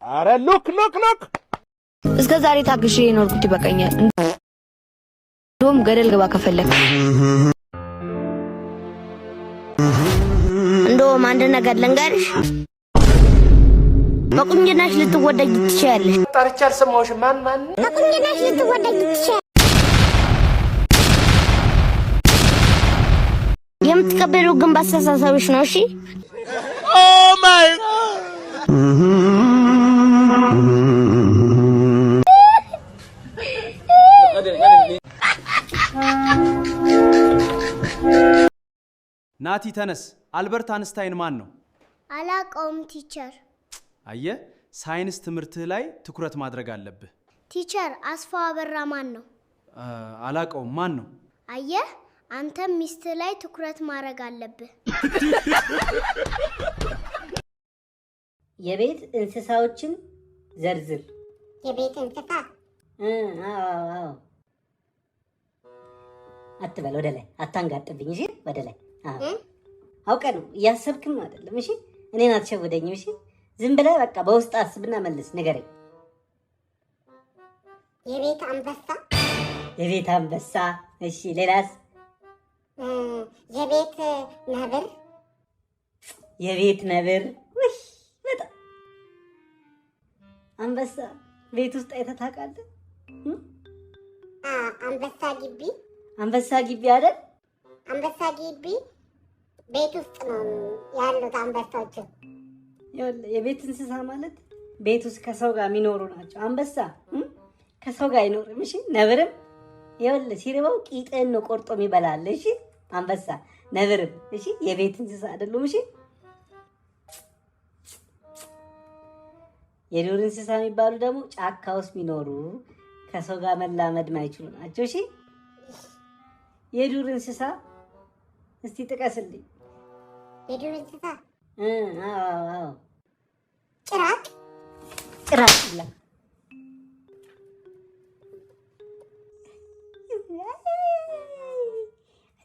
አረ ሉክ እስከ ዛሬ ታግሼ የኖርኩት ይበቃኛል። እንደውም ገደል ግባ ከፈለክ። እንደውም አንድ ነገር ልንገርሽ፣ በቁንጅናሽ ልትወደጅ ትችያለሽ። ጠርቻ አልሰማሁሽም። ማን በቁንጅናሽ ልትወደጅ ትችያለሽ። የምትቀበለው ግን ባስተሳሰብሽ ነው። እሺ ኦ ማይ ናቲ ተነስ። አልበርት አንስታይን ማን ነው? አላውቀውም ቲቸር። አየ ሳይንስ ትምህርትህ ላይ ትኩረት ማድረግ አለብህ። ቲቸር አስፋው አበራ ማን ነው? አላውቀውም። ማን ነው? አየ አንተም ሚስት ላይ ትኩረት ማድረግ አለብህ። የቤት እንስሳዎችን ዘርዝር። የቤት እንስሳ አዎ አትበል፣ ወደ ላይ አታንጋጥብኝ። እሺ ወደ ላይ አውቀ ነው እያሰብክም አይደለም። እሺ እኔን አትሸውደኝም። እሺ ዝም ብለህ በቃ በውስጥ አስብና መልስ፣ ንገረኝ። የቤት አንበሳ። የቤት አንበሳ። እሺ ሌላስ? የቤት ነብር። የቤት ነብር። ውይ በጣም አንበሳ ቤት ውስጥ አይተህ ታውቃለህ? አንበሳ ግቢ። አንበሳ ግቢ አይደል? አንበሳ ግቢ ቤት ውስጥ ነው ያሉት አንበሳዎች። የቤት እንስሳ ማለት ቤት ውስጥ ከሰው ጋር የሚኖሩ ናቸው። አንበሳ ከሰው ጋር አይኖርም። እሺ ነብርም ይኸውልህ ሲርበው ቂጥን ነው ቆርጦ የሚበላል። እሺ አንበሳ ነብርም እሺ የቤት እንስሳ አይደሉም። እሺ የዱር እንስሳ የሚባሉ ደግሞ ጫካ ውስጥ የሚኖሩ ከሰው ጋር መላመድ ማይችሉ ናቸው። እሺ የዱር እንስሳ እስቲ ጥቀስልኝ። የዱር እንስሳ አዎ ጭራቅ ይላ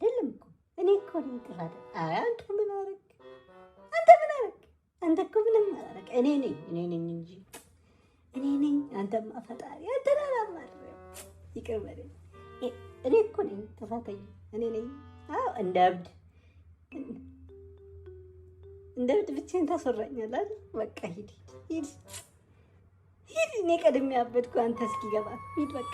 አይደለም እኮ እኔ እኮ ነኝ ጥራት። አንተ ምን አደረግ? አንተ እኮ ምንም አላደረግ። እኔ ነኝ እንጂ እኔ ነኝ። አንተማ ፈጣሪ አንተን አላማረም። ይቅር በለኝ። እኔ እኮ ነኝ ጥፋተኛ። እኔ ነኝ። አዎ እንደ እብድ ብቻዬን ታስወራኛለህ አይደል? በቃ ሂድ። እኔ ቀድሜ ያበድኩ አንተ እስኪገባ ሂድ በቃ።